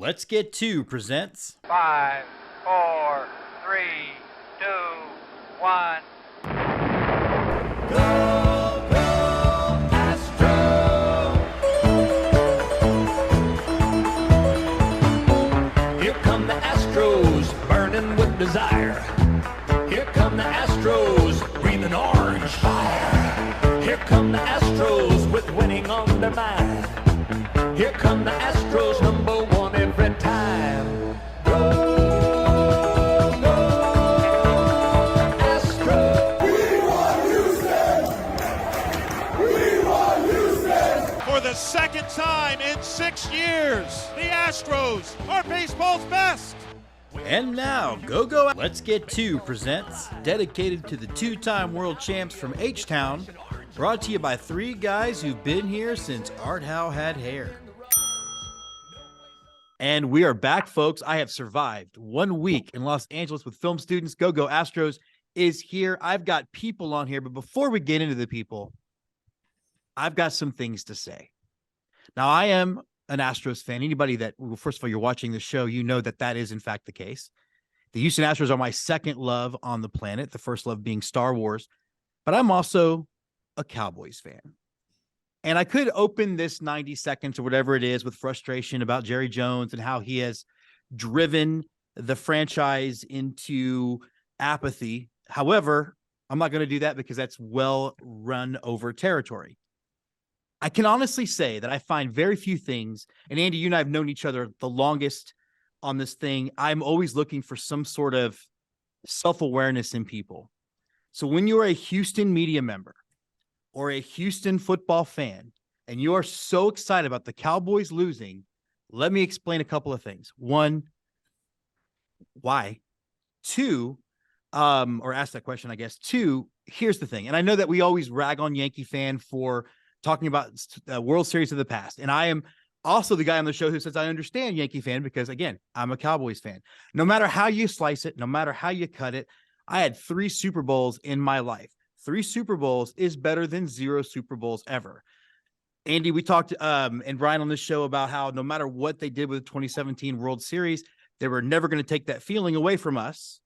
Let's Get Two presents 5, 4, 3, 2, 1. Here come the Astros, burning with desire. Here come the Astros, breathing orange fire. Here come the Astros, with winning on their mind. Here come the Astros, number one every time. Go, go, Astros. We want Houston! We want Houston! For the second time in 6 years, the Astros are baseball's best. And now, Go Let's Get Two presents, dedicated to the two-time world champs from H-Town, brought to you by three guys who've been here since Art Howe had hair. And we are back, folks. I have survived 1 week in Los Angeles with film students. Go Astros is here. I've got people on here, but before we get into the people, I've got some things to say. Now, I am an Astros fan. Anybody that, well, first of all, you're watching the show, you know that that is in fact the case. The Houston Astros are my second love on the planet, the first love being Star Wars, but I'm also a Cowboys fan. And I could open this 90 seconds or whatever it is with frustration about Jerry Jones and how he has driven the franchise into apathy. However, I'm not going to do that because that's well run over territory. I can honestly say that I find very few things, and Andy, you and I have known each other the longest on this thing. I'm always looking for some sort of self-awareness in people. So when you're a Houston media member or a Houston football fan, and you are so excited about the Cowboys losing, let me explain a couple of things. One, why? Two, or ask that question, I guess. Two, here's the thing. And I know that we always rag on Yankee fan for talking about World Series of the past. And I am also the guy on the show who says, I understand Yankee fan because, again, I'm a Cowboys fan. No matter how you slice it, no matter how you cut it, I had 3 Super Bowls in my life. 3 Super Bowls is better than 0 Super Bowls ever. Andy, we talked, and Brian on this show about how no matter what they did with the 2017 World Series, they were never going to take that feeling away from us,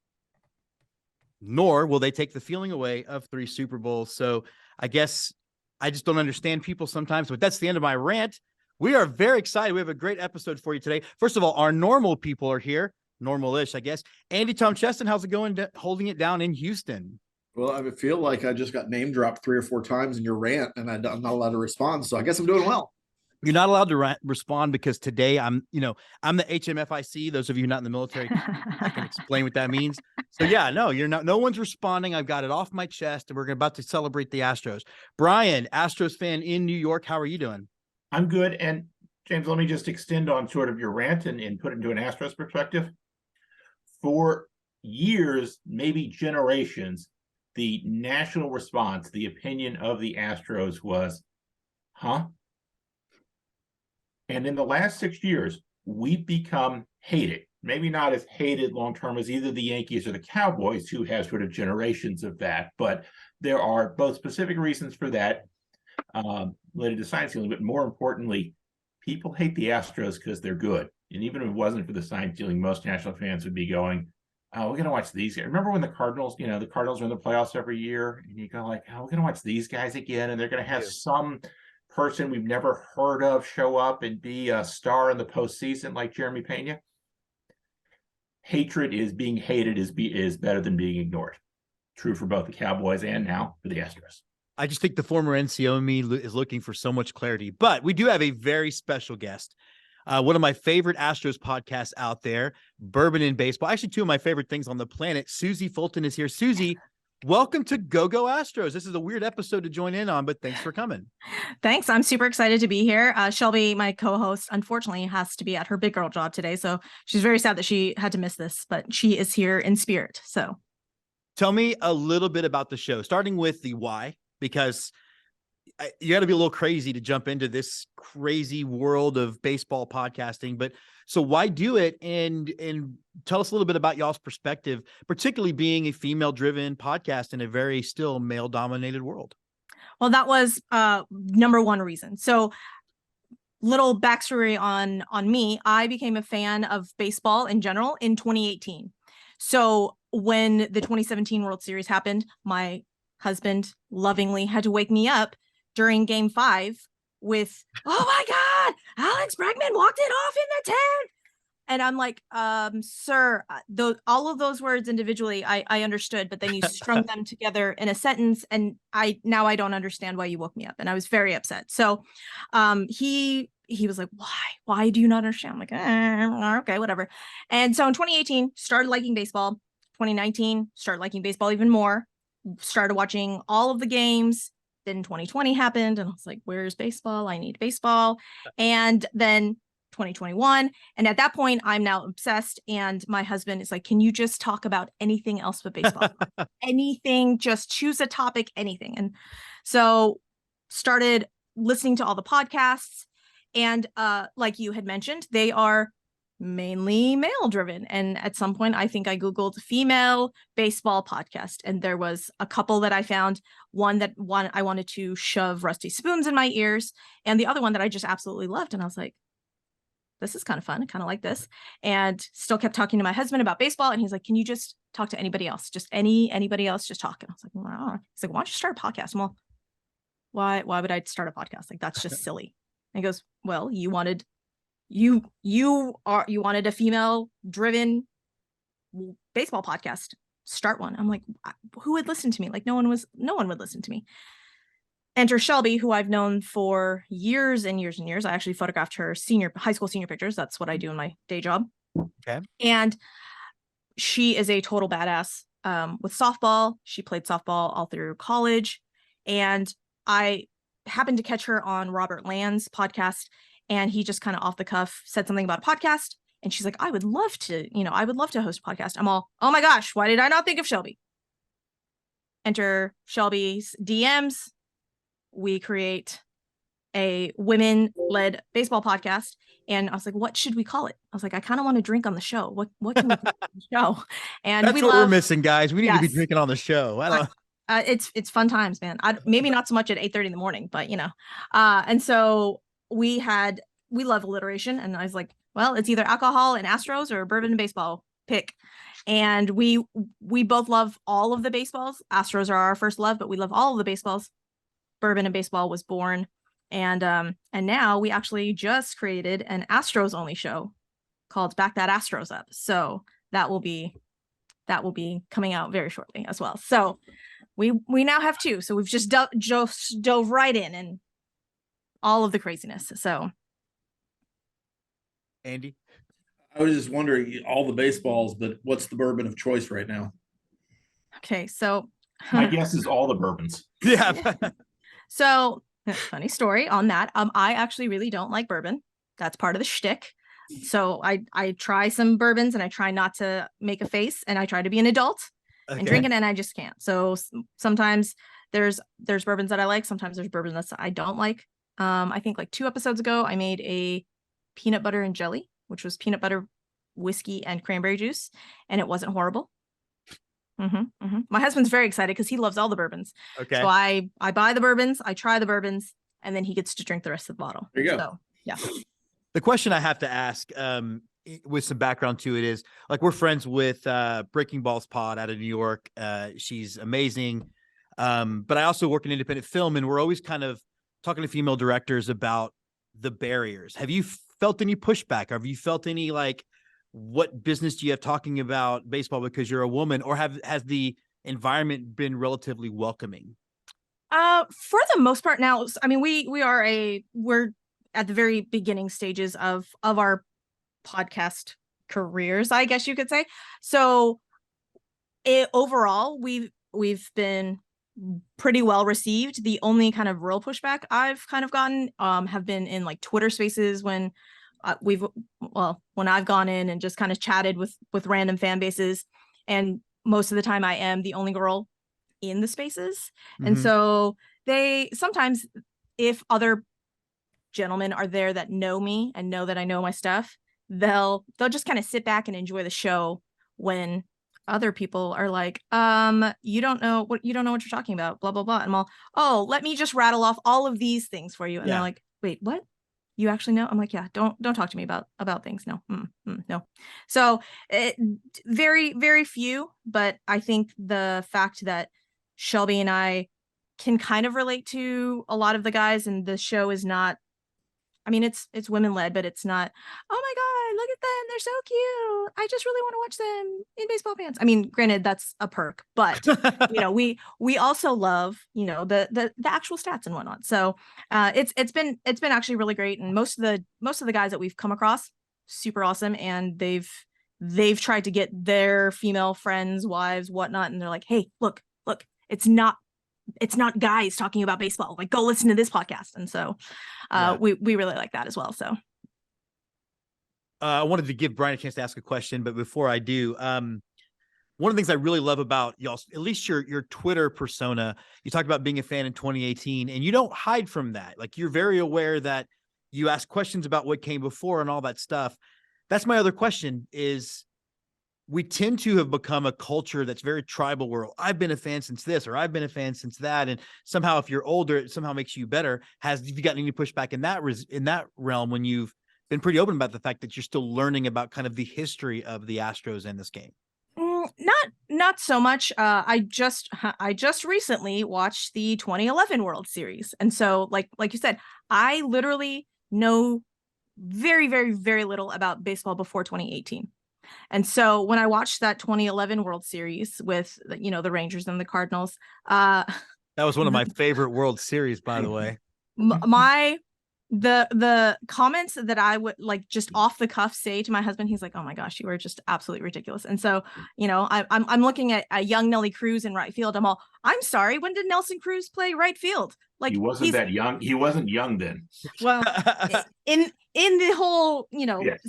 nor will they take the feeling away of 3 Super Bowls. So I guess I just don't understand people sometimes, but that's the end of my rant. We are very excited. We have a great episode for you today. First of all, our normal people are here, normal-ish, I guess. Andy, Tom Cheston, how's it going holding it down in Houston? Well, I feel like I just got name dropped 3 or 4 times in your rant, and I'm not allowed to respond. So I guess I'm doing well. You're not allowed to respond because today I'm the HMFIC. Those of you not in the military, I can explain what that means. So yeah, no, you're not. No one's responding. I've got it off my chest, and we're about to celebrate the Astros. Brian, Astros fan in New York. How are you doing? I'm good. And James, let me just extend on sort of your rant and put it into an Astros perspective. For years, maybe generations, the national response, the opinion of the Astros was, huh? And in the last 6 years, we've become hated. Maybe not as hated long-term as either the Yankees or the Cowboys, who have sort of generations of that. But there are both specific reasons for that related to sign stealing. But more importantly, people hate the Astros because they're good. And even if it wasn't for the sign stealing, most national fans would be going, oh, we're going to watch these guys. Remember when the Cardinals are in the playoffs every year? And you go like, oh, we're going to watch these guys again. And they're going to have some person we've never heard of show up and be a star in the postseason like Jeremy Pena. Hatred is being hated is better than being ignored. True for both the Cowboys and now for the Astros. I just think the former NCO me is looking for so much clarity, but we do have a very special guest. One of my favorite Astros podcasts out there, Bourbon Baseball. Actually, 2 of my favorite things on the planet. Suzy Fulton is here. Suzy, welcome to Go Astros. This is a weird episode to join in on, but thanks for coming. Thanks. I'm super excited to be here. Shelby, my co-host, unfortunately has to be at her big girl job today. So she's very sad that she had to miss this, but she is here in spirit. So tell me a little bit about the show, starting with the why, because you got to be a little crazy to jump into this crazy world of baseball podcasting. But so why do it? And tell us a little bit about y'all's perspective, particularly being a female driven podcast in a very still male dominated world. Well, that was number one reason. So little backstory on me. I became a fan of baseball in general in 2018. So when the 2017 World Series happened, my husband lovingly had to wake me up during Game 5 with, "Oh my God, Alex Bregman walked it off in the 10th." And I'm like, sir, all of those words individually, I understood, but then you strung them together in a sentence, and I don't understand why you woke me up, and I was very upset. So, he was like, why do you not understand? I'm like, okay, whatever. And so in 2018, started liking baseball. 2019, started liking baseball even more. Started watching all of the games. Then 2020 happened, and I was like, where's baseball? I need baseball. And then 2021. And at that point, I'm now obsessed. And my husband is like, can you just talk about anything else but baseball? Anything, just choose a topic, anything. And so started listening to all the podcasts. And like you had mentioned, they are mainly male driven. And at some point, I think I Googled female baseball podcast. And there was a couple that I found, one I wanted to shove rusty spoons in my ears, and the other one that I just absolutely loved. And I was like, this is kind of fun. I kind of like this. And still kept talking to my husband about baseball. And he's like, can you just talk to anybody else? Just anybody else, just talk. And I was like, wow. He's like, why don't you start a podcast? I'm all, why would I start a podcast? Like, that's just silly. And he goes, well, you wanted a female driven baseball podcast. Start one. I'm like, who would listen to me? Like, no one would listen to me. Enter Shelby, who I've known for years and years and years. I actually photographed her high school senior pictures. That's what I do in my day job. Okay. And she is a total badass with softball. She played softball all through college. And I happened to catch her on Robert Land's podcast. And he just kind of off the cuff said something about a podcast. And she's like, I would love to host a podcast. I'm all, oh my gosh, why did I not think of Shelby? Enter Shelby's DMs. We create a women-led baseball podcast. And I was like, what should we call it? I was like, I kind of want to drink on the show. What can we call the show? And that's what we're missing, guys. We need to be drinking on the show. I don't it's fun times, man. Maybe not so much at 8:30 in the morning, but and so we love alliteration. And I was like, well, it's either alcohol and Astros or bourbon and baseball, pick. And we both love all of the baseballs. Astros are our first love, but we love all of the baseballs. Bourbon and Baseball was born. And now we actually just created an Astros only show called Back That Astros Up. So that will be coming out very shortly as well. So we now have two. So we've just dove right in and all of the craziness. So Andy, I was just wondering all the baseballs, but what's the bourbon of choice right now? Okay, so my guess is all the bourbons. Yeah. So funny story on that. I actually really don't like bourbon. That's part of the shtick. So I try some bourbons and I try not to make a face, and I try to be an adult and drink it, and I just can't. So sometimes there's bourbons that I like. Sometimes there's bourbon that I don't like. I think like 2 episodes ago, I made a peanut butter and jelly, which was peanut butter, whiskey, and cranberry juice, and it wasn't horrible. My husband's very excited because he loves all the bourbons. Okay. So I buy the bourbons, I try the bourbons, and then he gets to drink the rest of the bottle. There you go. So, yeah. The question I have to ask, with some background to it, is like, we're friends with Breaking Balls Pod out of New York. She's amazing. But I also work in independent film, and we're always kind of talking to female directors about the barriers. Have you felt any pushback? Have you felt any, like, what business do you have talking about baseball because you're a woman, or has the environment been relatively welcoming? For the most part now, I mean, we're at the very beginning stages of our podcast careers, I guess you could say. So overall, we've been pretty well received. The only kind of real pushback I've kind of gotten have been in like Twitter spaces when I've gone in and just kind of chatted with random fan bases, and most of the time I am the only girl in the spaces. And so they sometimes, if other gentlemen are there that know me and know that I know my stuff, they'll just kind of sit back and enjoy the show when other people are like, you don't know what you're talking about, blah blah blah. And I'm all, oh, let me just rattle off all of these things for you. And they're like, wait, what? you actually know? I'm like, yeah, don't talk to me about things. No, no. So very, very few, but I think the fact that Shelby and I can kind of relate to a lot of the guys, and the show is not, I mean, it's women led, but it's not, oh my God, look at them, they're so cute, I just really want to watch them in baseball pants. I mean, granted, that's a perk, but you know, we also love, you know, the actual stats and whatnot. So it's been actually really great. And most of the guys that we've come across, super awesome. And they've tried to get their female friends, wives, whatnot, and they're like, hey, look, it's not guys talking about baseball, like, go listen to this podcast. And so we really like that as well. So I wanted to give Brian a chance to ask a question, but before I do, one of the things I really love about y'all, at least your Twitter persona, you talked about being a fan in 2018, and you don't hide from that. Like, you're very aware that you ask questions about what came before and all that stuff. That's my other question is, we tend to have become a culture that's very tribal, where I've been a fan since this, or I've been a fan since that. And somehow, if you're older, it somehow makes you better. Have you gotten any pushback in that realm, when you've been pretty open about the fact that you're still learning about kind of the history of the Astros and this game? Not so much. I just recently watched the 2011 World Series. And so like you said, I literally know very, very, very little about baseball before 2018. And so when I watched that 2011 World Series with, you know, the Rangers and the Cardinals, that was one of my favorite World Series, by the way. The comments that I would like just off the cuff say to my husband, he's like, oh my gosh, you are just absolutely ridiculous. And so, you know, I'm looking at a young Nelly Cruz in right field. I'm sorry, when did Nelson Cruz play right field? Like, he wasn't that young. He wasn't young then. Well, in the whole, you know, yes.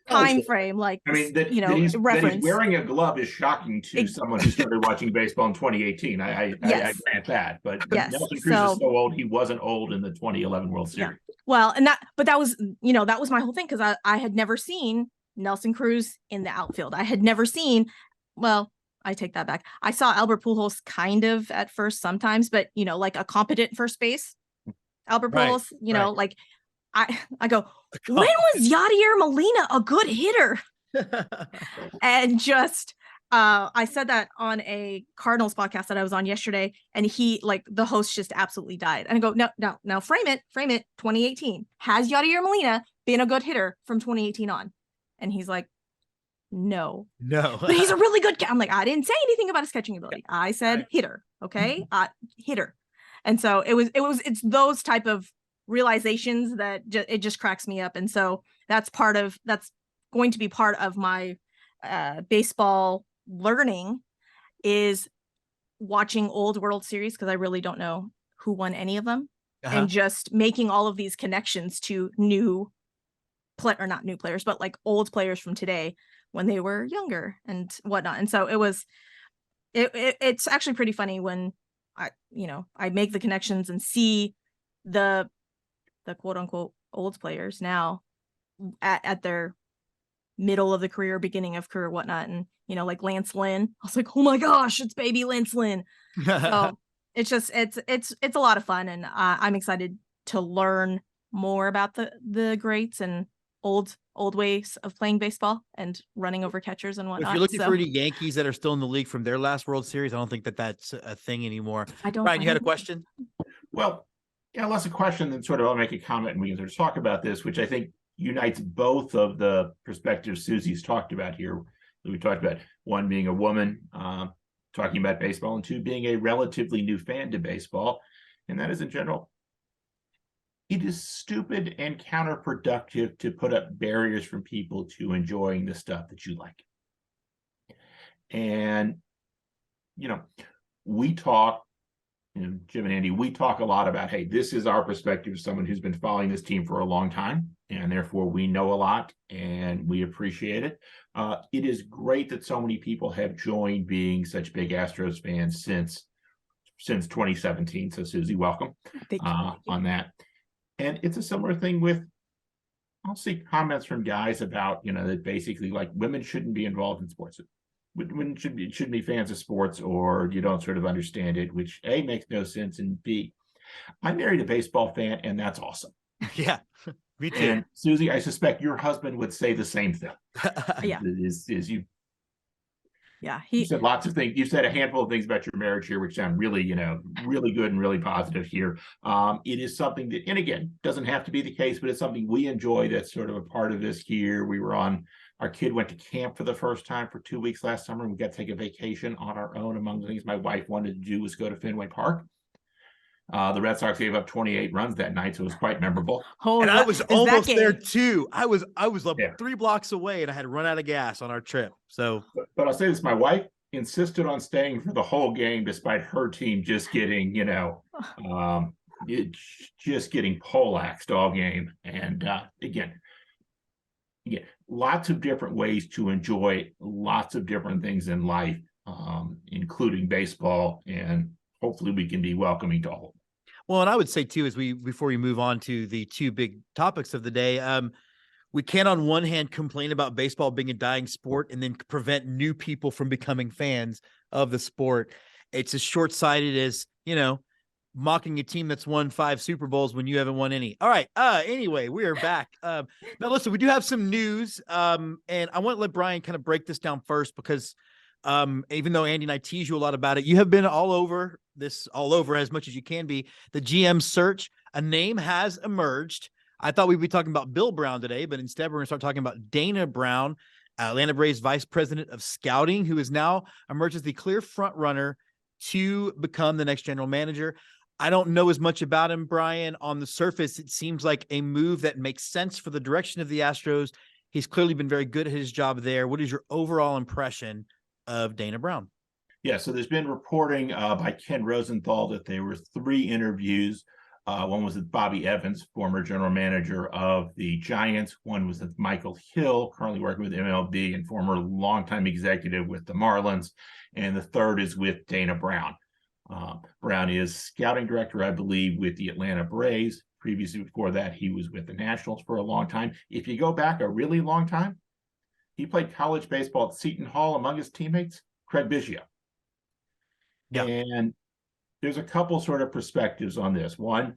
time frame, like, I mean, you know, that reference. he's wearing a glove is shocking to someone who started watching baseball in 2018. I grant that, but Nelson Cruz is so old. He wasn't old in the 2011 World Series. Yeah. Well, and that was, you know, that was my whole thing, because I had never seen Nelson Cruz in the outfield. I had never seen, well, I take that back. I saw Albert Pujols kind of at first sometimes, but, you know, like a competent first base, Albert Pujols, you know, like, I go, when was Yadier Molina a good hitter? And just, I said that on a Cardinals podcast that I was on yesterday, and he, like, the host just absolutely died. And I go, no, frame it, 2018. Has Yadier Molina been a good hitter from 2018 on? And he's like, no. But he's a really good I'm like, I didn't say anything about his catching ability. I said hitter, okay? Hitter. And so it's those type of realizations that it just cracks me up. And so that's going to be part of my baseball learning, is watching old World Series, because I really don't know who won any of them, and just making all of these connections to not new players, but like old players from today when they were younger and whatnot. And so it's actually pretty funny when I make the connections and see the quote unquote old players now at their middle of the career, beginning of career, whatnot. And, you know, like Lance Lynn, I was like, oh my gosh, it's baby Lance Lynn. So it's just, it's a lot of fun. And I'm excited to learn more about the greats and old ways of playing baseball and running over catchers and whatnot. If you're looking for any Yankees that are still in the league from their last World Series, I don't think that's a thing anymore. Brian, you had a question? Well, yeah, less a question than sort of I'll make a comment, and we can sort of talk about this, which I think unites both of the perspectives Suzy's talked about here. We talked about one being a woman talking about baseball, and two being a relatively new fan to baseball. And that is, in general, it is stupid and counterproductive to put up barriers from people to enjoying the stuff that you like. And, you know, we talk, Jim and Andy, we talk a lot about, hey, this is our perspective as someone who's been following this team for a long time, and therefore we know a lot and we appreciate it. It is great that so many people have joined being such big Astros fans since 2017. So Suzy, welcome on that. And it's a similar thing with, I'll see comments from guys about, that basically like women shouldn't be involved in sports. Women shouldn't be fans of sports, or you don't sort of understand it, which A, makes no sense, and B, I married a baseball fan, and that's awesome. Yeah. Me too. And Susie, I suspect your husband would say the same thing. Yeah. Is you Yeah. You said lots of things. You said a handful of things about your marriage here, which sound really, really good and really positive here. It is something that, and again, doesn't have to be the case, but it's something we enjoy. That's sort of a part of this here. Our kid went to camp for the first time for 2 weeks last summer, and we got to take a vacation on our own. Among the things my wife wanted to do was go to Fenway Park. The Red Sox gave up 28 runs that night, so it was quite memorable. Oh, And I was that almost there game. too. I was like Yeah. 3 blocks away, and I had run out of gas on our trip. So, But I'll say this: my wife insisted on staying for the whole game, despite her team just getting, just getting poleaxed all game. And again, lots of different ways to enjoy lots of different things in life, including baseball, and hopefully we can be welcoming to all of them. well, and I would say too, before we move on to the 2 big topics of the day, we can't on one hand complain about baseball being a dying sport and then prevent new people from becoming fans of the sport. It's as short-sighted as, mocking a team that's won 5 Super Bowls when you haven't won any. All right. Anyway, we are back. Now listen, we do have some news. And I want to let Brian kind of break this down first, because even though Andy and I tease you a lot about it, you have been all over as much as you can be. The GM search, a name has emerged. I thought we'd be talking about Bill Brown today, but instead we're going to start talking about Dana Brown, Atlanta Braves Vice President of Scouting, who is now emerged as the clear front runner to become the next general manager. I don't know as much about him, Brian. On the surface, it seems like a move that makes sense for the direction of the Astros. He's clearly been very good at his job there. What is your overall impression of Dana Brown? Yeah, so there's been reporting by Ken Rosenthal that there were 3 interviews. One was with Bobby Evans, former general manager of the Giants. One was with Michael Hill, currently working with MLB and former longtime executive with the Marlins. And the third is with Dana Brown. Brown is scouting director, I believe, with the Atlanta Braves. Previously, before that, he was with the Nationals for a long time. If you go back a really long time, he played college baseball at Seton Hall among his teammates, Craig Biggio. Yeah. And there's a couple sort of perspectives on this. One,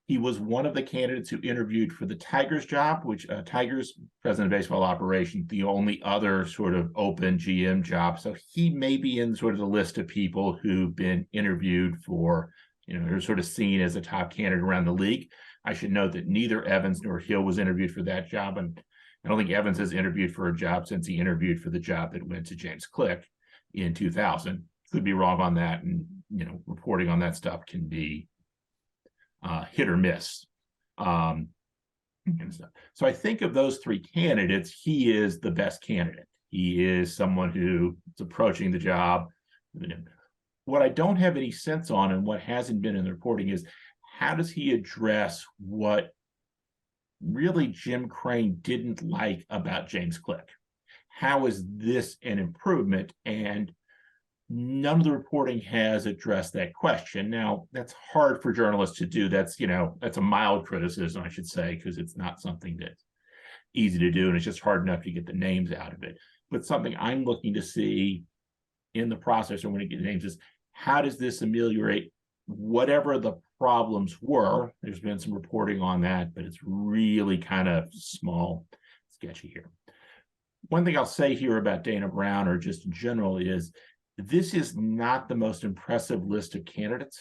he was one of the candidates who interviewed for the Tigers job, which Tigers president of baseball operations, the only other sort of open GM job. So he may be in sort of the list of people who've been interviewed for, they're sort of seen as a top candidate around the league. I should note that neither Evans nor Hill was interviewed for that job. And I don't think Evans has interviewed for a job since he interviewed for the job that went to James Click in 2000. Could be wrong on that. And, reporting on that stuff can be hit or miss. And stuff. So I think of those 3 candidates, he is the best candidate. He is someone who is approaching the job. What I don't have any sense on, and what hasn't been in the reporting, is how does he address what really Jim Crane didn't like about James Click? How is this an improvement? And none of the reporting has addressed that question. Now, that's hard for journalists to do. That's a mild criticism, I should say, because it's not something that's easy to do, and it's just hard enough to get the names out of it. But something I'm looking to see in the process, or when it gets names, is how does this ameliorate whatever the problems were? There's been some reporting on that, but it's really kind of small, sketchy here. One thing I'll say here about Dana Brown, or just in general, is this is not the most impressive list of candidates.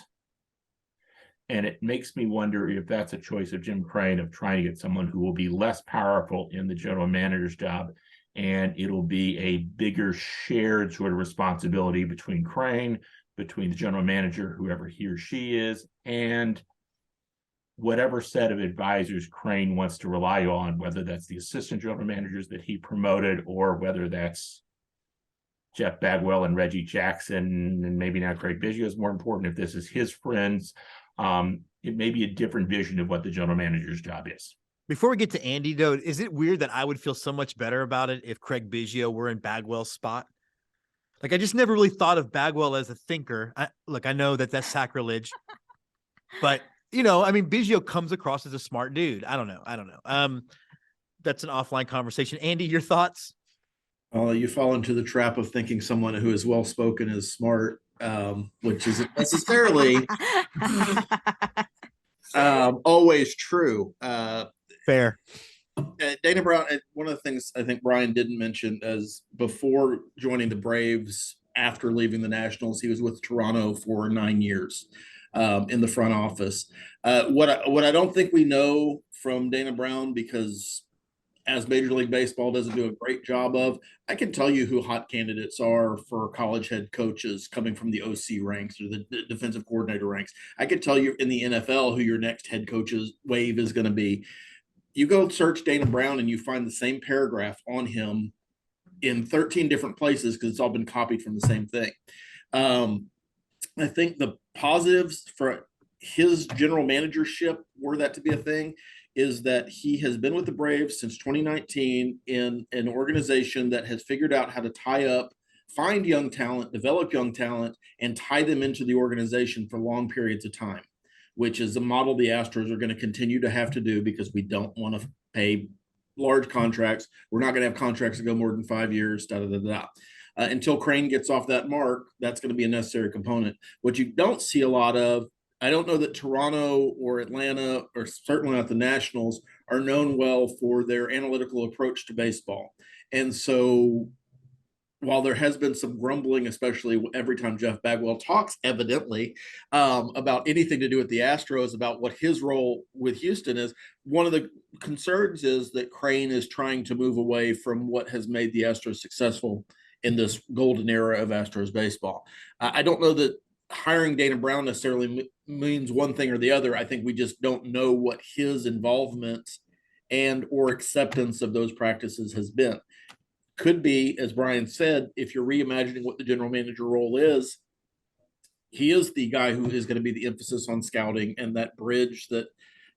And it makes me wonder if that's a choice of Jim Crane, of trying to get someone who will be less powerful in the general manager's job. And it'll be a bigger shared sort of responsibility between Crane, between the general manager, whoever he or she is, and whatever set of advisors Crane wants to rely on, whether that's the assistant general managers that he promoted, or whether that's Jeff Bagwell and Reggie Jackson, and maybe now Craig Biggio is more important if this is his friends. It may be a different vision of what the general manager's job is. Before we get to Andy, though, is it weird that I would feel so much better about it if Craig Biggio were in Bagwell's spot? Like, I just never really thought of Bagwell as a thinker. I know that that's sacrilege, but Biggio comes across as a smart dude. I don't know. That's an offline conversation. Andy, your thoughts? You fall into the trap of thinking someone who is well-spoken is smart, which isn't necessarily always true. Fair. Dana Brown, one of the things I think Brian didn't mention is before joining the Braves, after leaving the Nationals, he was with Toronto for 9 years in the front office. What I don't think we know from Dana Brown, because as Major League Baseball doesn't do a great job of, I can tell you who hot candidates are for college head coaches coming from the OC ranks or the defensive coordinator ranks. I could tell you in the NFL who your next head coach's wave is going to be. You go search Dana Brown and you find the same paragraph on him in 13 different places because it's all been copied from the same thing. I think the positives for his general managership, were that to be a thing, is that he has been with the Braves since 2019 in an organization that has figured out how to tie up, find young talent, develop young talent, and tie them into the organization for long periods of time, which is a model the Astros are going to continue to have to do because we don't want to pay large contracts. We're not going to have contracts that go more than 5 years, until Crane gets off that mark, that's going to be a necessary component. What you don't see a lot of, I don't know that Toronto or Atlanta, or certainly not the Nationals, are known well for their analytical approach to baseball. And so while there has been some grumbling, especially every time Jeff Bagwell talks, evidently, about anything to do with the Astros, about what his role with Houston is, one of the concerns is that Crane is trying to move away from what has made the Astros successful in this golden era of Astros baseball. I don't know that hiring Dana Brown necessarily means one thing or the other. I think we just don't know what his involvement and or acceptance of those practices has been. Could be, as Brian said, if you're reimagining what the general manager role is, he is the guy who is going to be the emphasis on scouting and that bridge that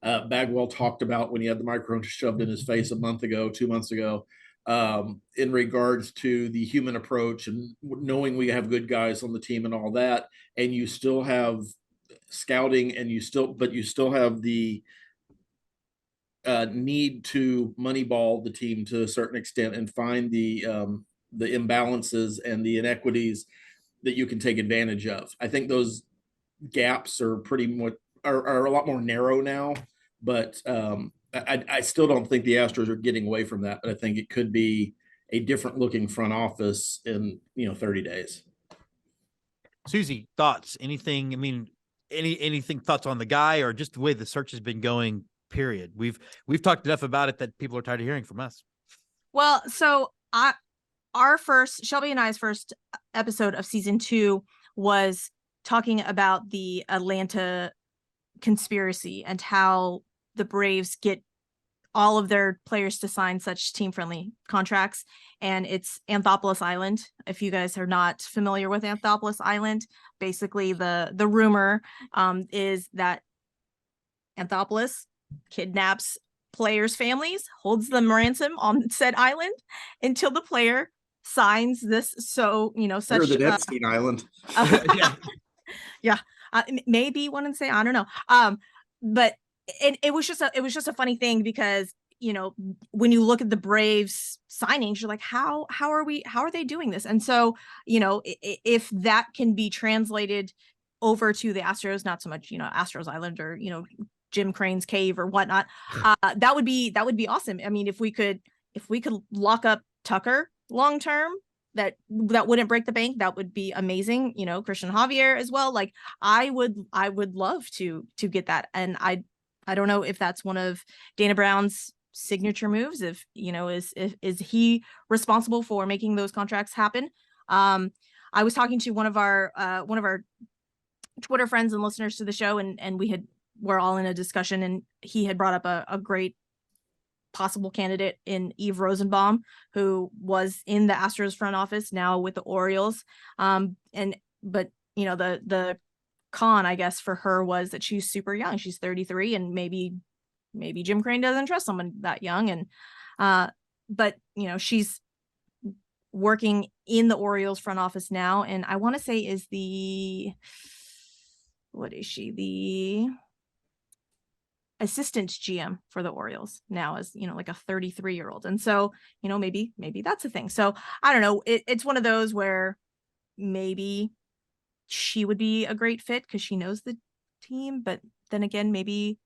Bagwell talked about when he had the microphone shoved in his face 2 months ago, in regards to the human approach and knowing we have good guys on the team and all that. And you still have scouting and you still have the need to moneyball the team to a certain extent and find the imbalances and the inequities that you can take advantage of. I think those gaps are pretty much are a lot more narrow now, but I still don't think the Astros are getting away from that. But I think it could be a different looking front office in 30 days. Suzy, thoughts? Anything? I mean, anything thoughts on the guy or just the way the search has been going? Period. We've talked enough about it that people are tired of hearing from us. Well, so Shelby and I's first episode of season 2 was talking about the Atlanta conspiracy and how the Braves get all of their players to sign such team-friendly contracts. And it's Anthopoulos Island. If you guys are not familiar with Anthopoulos Island, basically the rumor is that Anthopoulos kidnaps players' families, holds them ransom on said island until the player signs this. So, such the Epstein Island. Yeah. Maybe one and say, I don't know. But it was just a funny thing because, when you look at the Braves signings, you're like, how are they doing this? And so, if that can be translated over to the Astros, not so much, Astros Island or, Jim Crane's cave or whatnot, that would be awesome. I mean, if we could lock up Tucker long term, that wouldn't break the bank. That would be amazing. Christian Javier as well. Like I would love to get that. And I don't know if that's one of Dana Brown's signature moves. If is he responsible for making those contracts happen? I was talking to one of our Twitter friends and listeners to the show, and we're all in a discussion, and he had brought up a great possible candidate in Eve Rosenbaum, who was in the Astros front office, now with the Orioles. But the con, I guess, for her was that she's super young. She's 33, and maybe Jim Crane doesn't trust someone that young. And but she's working in the Orioles front office now, and I want to say is the assistant GM for the Orioles now, as like a 33-year-old. And so maybe that's a thing. So I don't know, it's one of those where maybe she would be a great fit because she knows the team, but then again, maybe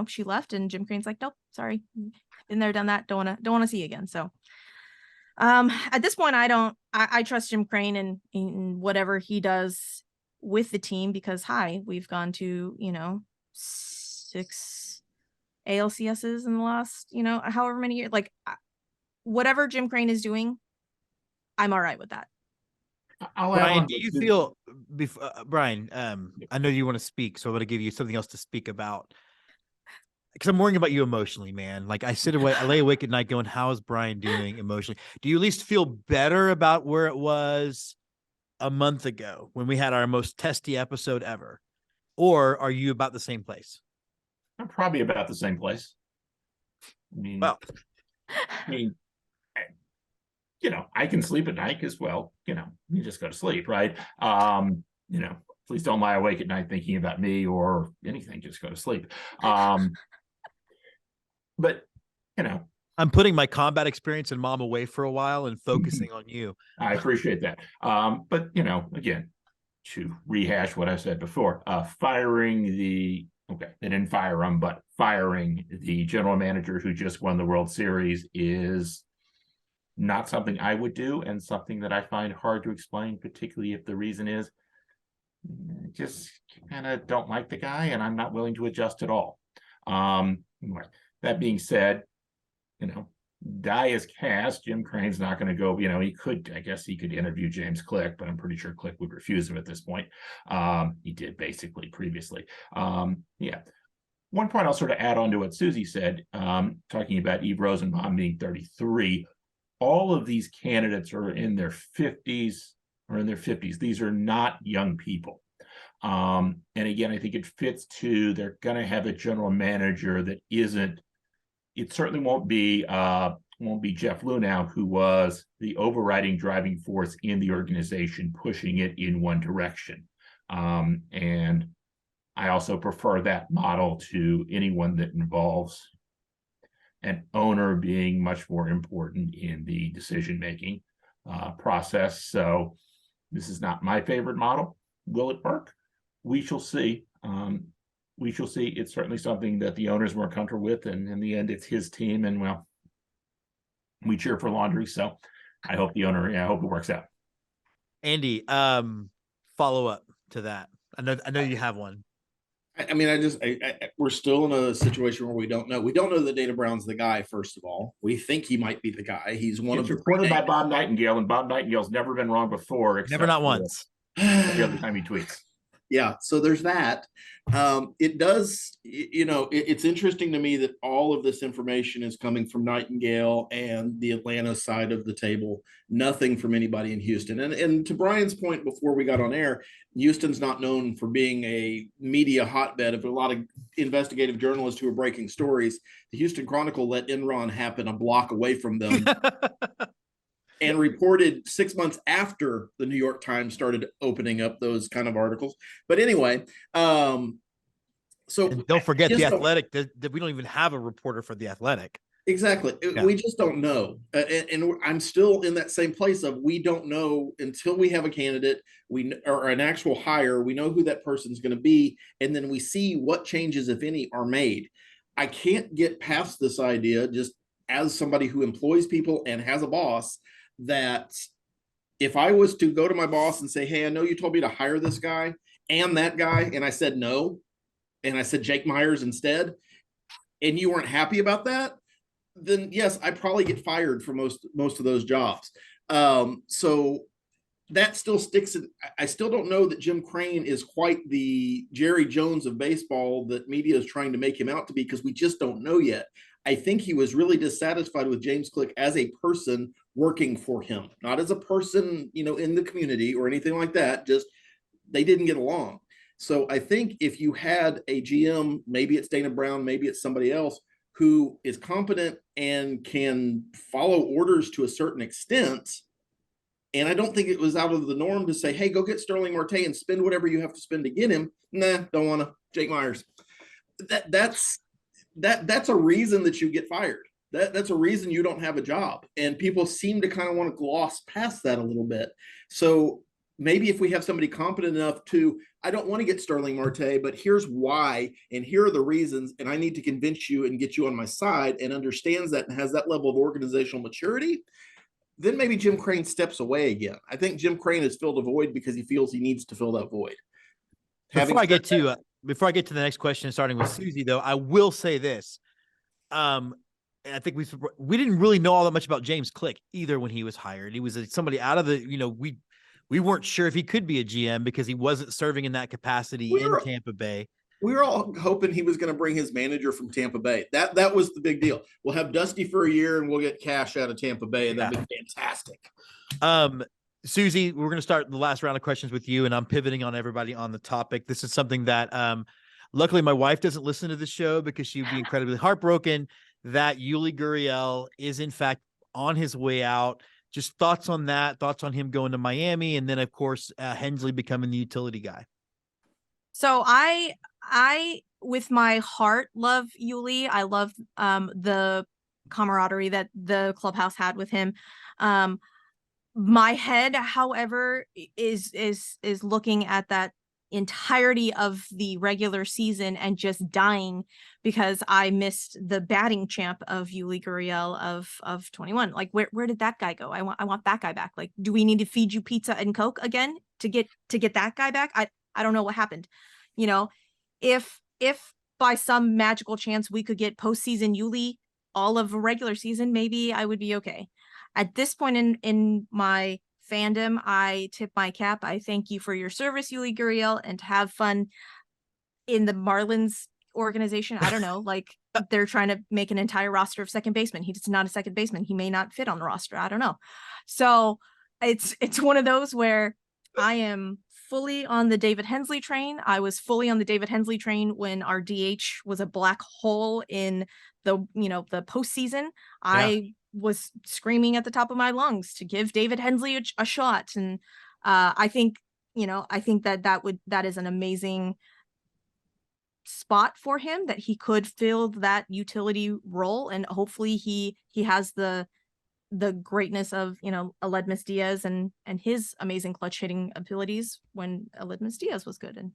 she left, and Jim Crane's like, nope, sorry, been there, done that, don't want to see you again. So at this point, I trust Jim Crane in whatever he does with the team, because we've gone to 6 ALCSs in the last however many years. Like, whatever Jim Crane is doing, I'm all right with that. Brian, do you feel Brian, I know you want to speak, so I'm going to give you something else to speak about, because I'm worrying about you emotionally, man. Like, I lay awake at night going, how is Brian doing emotionally? Do you at least feel better about where it was a month ago when we had our most testy episode ever? Or are you about the same place? I'm probably about the same place. I can sleep at night because, you just go to sleep, right? Please don't lie awake at night thinking about me or anything. Just go to sleep. But, I'm putting my combat experience and mom away for a while and focusing on you. I appreciate that. But, again, to rehash what I said before, they didn't fire him, but firing the general manager who just won the World Series is not something I would do, and something that I find hard to explain, particularly if the reason is just kind of don't like the guy and I'm not willing to adjust at all. That being said, die is cast. Jim Crane's not going to go, he could interview James Click, but I'm pretty sure Click would refuse him at this point. He did basically previously. One point I'll sort of add on to what Suzy said, talking about Eve Rosenbaum being 33. All of these candidates are in their 50s or in their 50s. These are not young people. And again, I think it fits to, they're going to have a general manager that isn't, it certainly won't be Jeff Luhnow, who was the overriding driving force in the organization, pushing it in one direction. And I also prefer that model to anyone that involves an owner being much more important in the decision-making process. So this is not my favorite model. Will it work? We shall see. It's certainly something that the owner's more comfortable with, and in the end, it's his team, and we cheer for Laundry. So I hope I hope it works out. Andy, follow up to that. I know you have one. We're still in a situation where we don't know. We don't know that Dana Brown's the guy, first of all. We think he might be the guy. He's one of the reported by Bob Nightingale, and Bob Nightingale's never been wrong before. Never, not once. Every other time he tweets. Yeah, so there's that. It does, it's interesting to me that all of this information is coming from Nightingale and the Atlanta side of the table, nothing from anybody in Houston. And to Brian's point before we got on air, Houston's not known for being a media hotbed of a lot of investigative journalists who are breaking stories. The Houston Chronicle let Enron happen a block away from them. And reported 6 months after the New York Times started opening up those kind of articles. But anyway, so and don't forget the Athletic. That we don't even have a reporter for the Athletic. Exactly. Yeah. We just don't know. And I'm still in that same place of we don't know until we have a candidate, or an actual hire. We know who that person's going to be. And then we see what changes, if any, are made. I can't get past this idea, just as somebody who employs people and has a boss, that if I was to go to my boss and say, hey, I know you told me to hire this guy and that guy, and I said no, and I said Jake Myers instead, and you weren't happy about that, then yes, I probably get fired for most of those jobs. So that still sticks. I still don't know that Jim Crane is quite the Jerry Jones of baseball that media is trying to make him out to be, because we just don't know yet. I think he was really dissatisfied with James Click as a person working for him, not as a person, in the community or anything like that. Just they didn't get along. So I think if you had a GM, maybe it's Dana Brown, maybe it's somebody else who is competent and can follow orders to a certain extent. And I don't think it was out of the norm to say, hey, go get Sterling Marte and spend whatever you have to spend to get him. Nah, don't want to. Jake Myers. That's a reason that you get fired. That's a reason you don't have a job. And people seem to kind of want to gloss past that a little bit. So maybe if we have somebody competent enough to, I don't want to get Sterling Marte, but here's why, and here are the reasons, and I need to convince you and get you on my side, and understands that and has that level of organizational maturity, then maybe Jim Crane steps away again. I think Jim Crane has filled a void because he feels he needs to fill that void. Before I get to the next question, starting with Suzy, though, I will say this. I think we didn't really know all that much about James Click either when he was hired. He was somebody out of the, we weren't sure if he could be a GM because he wasn't serving in that capacity in Tampa Bay. We were all hoping he was going to bring his manager from Tampa Bay. That was the big deal. We'll have Dusty for a year and we'll get cash out of Tampa Bay, and that'd be fantastic. Suzy, we're going to start the last round of questions with you, and I'm pivoting on everybody on the topic. This is something that luckily my wife doesn't listen to the show because she'd be incredibly heartbroken that Yuli Gurriel is in fact on his way out. Just thoughts on that, thoughts on him going to Miami, and then of course Hensley becoming the utility guy. So I with my heart love Yuli. I love the camaraderie that the clubhouse had with him. My head, however, is looking at that entirety of the regular season and just dying because I missed the batting champ of Yuli Gurriel of 21. Like where did that guy go? I want that guy back. Like, do we need to feed you pizza and Coke again to get that guy back? I don't know what happened. If by some magical chance we could get postseason Yuli all of a regular season, maybe I would be okay. At this point in my fandom, I tip my cap. I thank you for your service, Yuli Gurriel, and to have fun in the Marlins organization. I don't know, like they're trying to make an entire roster of second basemen. He's not a second baseman. He may not fit on the roster. I don't know. So it's one of those where I am fully on the David Hensley train. I was fully on the David Hensley train when our DH was a black hole in the postseason. Yeah. I was screaming at the top of my lungs to give David Hensley a shot. And I think that is an amazing spot for him, that he could fill that utility role. And hopefully he has the greatness of, Aledmus Diaz and his amazing clutch hitting abilities when Aledmus Diaz was good and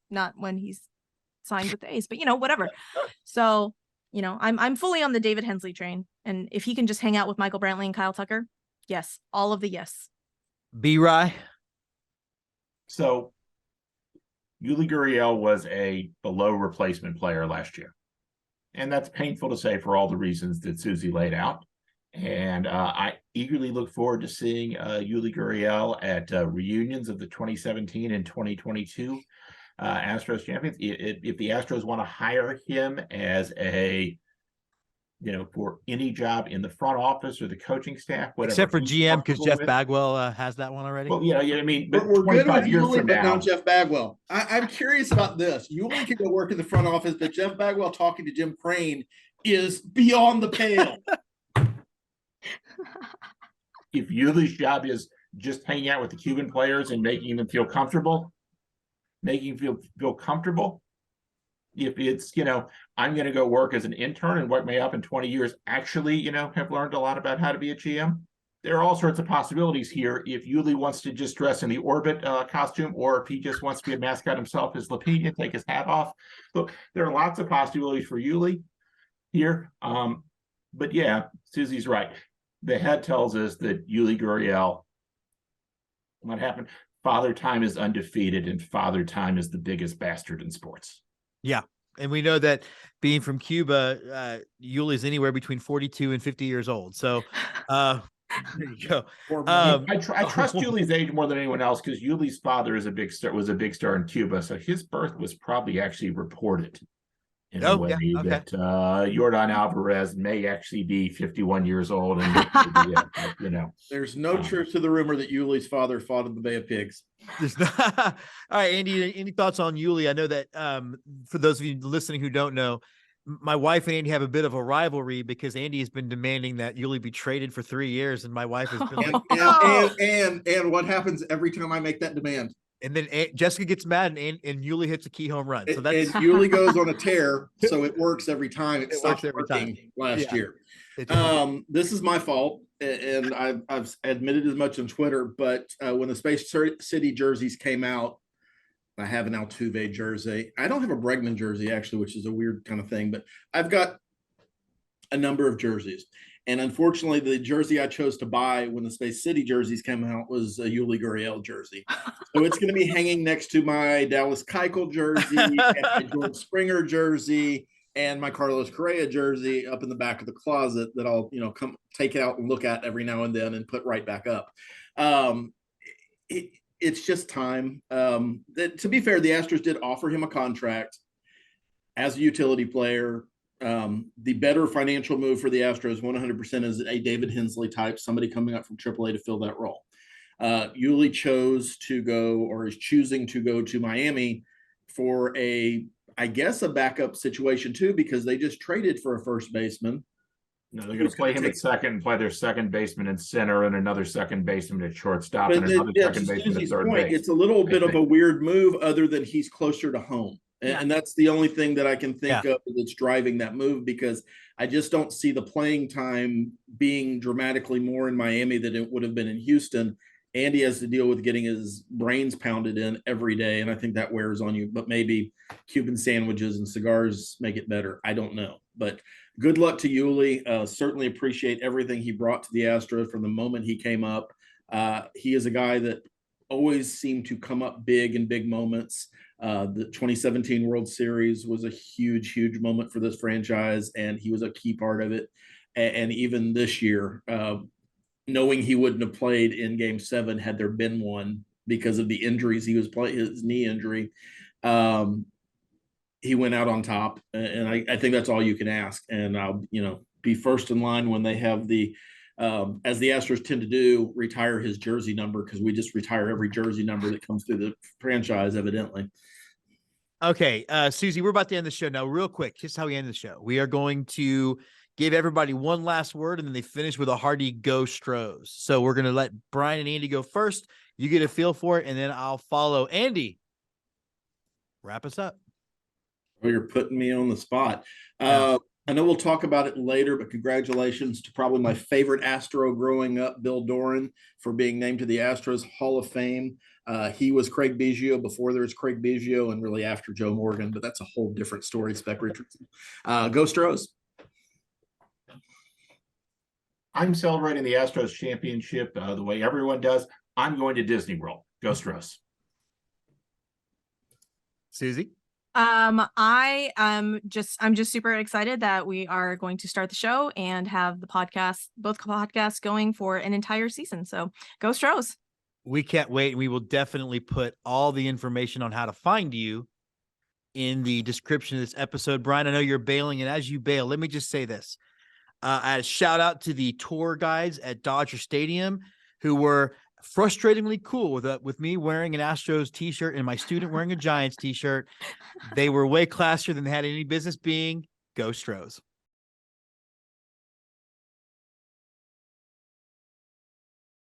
not when he's signed with the A's, but whatever. So, I'm fully on the David Hensley train. And if he can just hang out with Michael Brantley and Kyle Tucker, yes, all of the yes. B-Rye. So Yuli Gurriel was a below replacement player last year. And that's painful to say for all the reasons that Suzy laid out. And I eagerly look forward to seeing Yuli Gurriel at reunions of the 2017 and 2022 Astros champions. If the Astros want to hire him as for any job in the front office or the coaching staff, whatever. Except for GM, because Jeff Bagwell has that one already. Well, but we're good with years Yuli, from but now, not Jeff Bagwell. I'm curious about this. Yuli can go work in the front office, but Jeff Bagwell talking to Jim Crane is beyond the pale. If Yuli's job is just hanging out with the Cuban players and making them feel comfortable, if it's, I'm going to go work as an intern and work my up in 20 years, actually, have learned a lot about how to be a GM. There are all sorts of possibilities here. If Yuli wants to just dress in the Orbit costume, or if he just wants to be a mascot himself as Lapine and take his hat off. Look, there are lots of possibilities for Yuli here. But yeah, Suzy's right. The head tells us that Yuli Gurriel, what happened? Father Time is undefeated, and Father Time is the biggest bastard in sports. Yeah. And we know that being from Cuba, Yuli is anywhere between 42 and 50 years old. So there you go. I trust Yuli's age more than anyone else, because Yuli's father was a big star in Cuba. So his birth was probably actually reported in a way that Yordan Alvarez may actually be 51 years old. And There's no truth to the rumor that Yuli's father fought in the Bay of Pigs. All right, Andy, any thoughts on Yuli? I know that for those of you listening who don't know, my wife and Andy have a bit of a rivalry because Andy has been demanding that Yuli be traded for 3 years, and my wife has been and what happens every time I make that demand? And then Jessica gets mad and Yuli hits a key home run. So that's and Yuli goes on a tear, so it works every time. It stopped works every time. working last Yeah. year. it does. This is my fault, and I've admitted as much on Twitter. But when the Space City jerseys came out, I have an Altuve jersey. I don't have a Bregman jersey actually, which is a weird kind of thing. But I've got a number of jerseys, and unfortunately, the jersey I chose to buy when the Space City jerseys came out was a Yuli Gurriel jersey. So it's going to be hanging next to my Dallas Keuchel jersey, and my George Springer jersey, and my Carlos Correa jersey up in the back of the closet that I'll, come take out and look at every now and then and put right back up. It's just time. To be fair, the Astros did offer him a contract as a utility player. The better financial move for the Astros 100% is a David Hensley type, somebody coming up from AAA to fill that role. Yuli chose to go, or is choosing to go to Miami for I guess a backup situation too, because they just traded for a first baseman. No, they're going to play him at second, play their second baseman in center, and another second baseman at shortstop, and another second baseman at third base. It's a little bit of a weird move, other than he's closer to home. And that's the only thing that I can think of that's driving that move, because I just don't see the playing time being dramatically more in Miami than it would have been in Houston. Andy has to deal with getting his brains pounded in every day, and I think that wears on you. But maybe Cuban sandwiches and cigars make it better. I don't know. But good luck to Yuli. Certainly appreciate everything he brought to the Astros from the moment he came up. He is a guy that always seemed to come up big in big moments. The 2017 World Series was a huge, huge moment for this franchise, and he was a key part of it. And even this year, knowing he wouldn't have played in Game 7 had there been one because of the injuries he was playing, his knee injury, he went out on top. And I think that's all you can ask. And I'll, be first in line when they have as the Astros tend to do, retire his jersey number, because we just retire every jersey number that comes through the franchise, evidently. Okay, Suzy, we're about to end the show now. Real quick, here's how we end the show. We are going to give everybody one last word, and then they finish with a hearty Go Stros. So we're going to let Brian and Andy go first. You get a feel for it, and then I'll follow. Andy, wrap us up. Oh, you're putting me on the spot. Yeah. I know we'll talk about it later, but congratulations to probably my favorite Astro growing up, Bill Doran, for being named to the Astros Hall of Fame. He was Craig Biggio before there was Craig Biggio, and really after Joe Morgan, but that's a whole different story, Spec Richardson. Go Stros. I'm celebrating the Astros championship the way everyone does. I'm going to Disney World. Go Stros. Suzy? I'm just super excited that we are going to start the show and have both podcasts going for an entire season. So go Stros. We can't wait. We will definitely put all the information on how to find you in the description of this episode. Brian, I know you're bailing, and as you bail, let me just say this. A shout out to the tour guides at Dodger Stadium who were frustratingly cool with me wearing an Astros t-shirt and my student wearing a Giants t-shirt. They were way classier than they had any business being. Go Stros.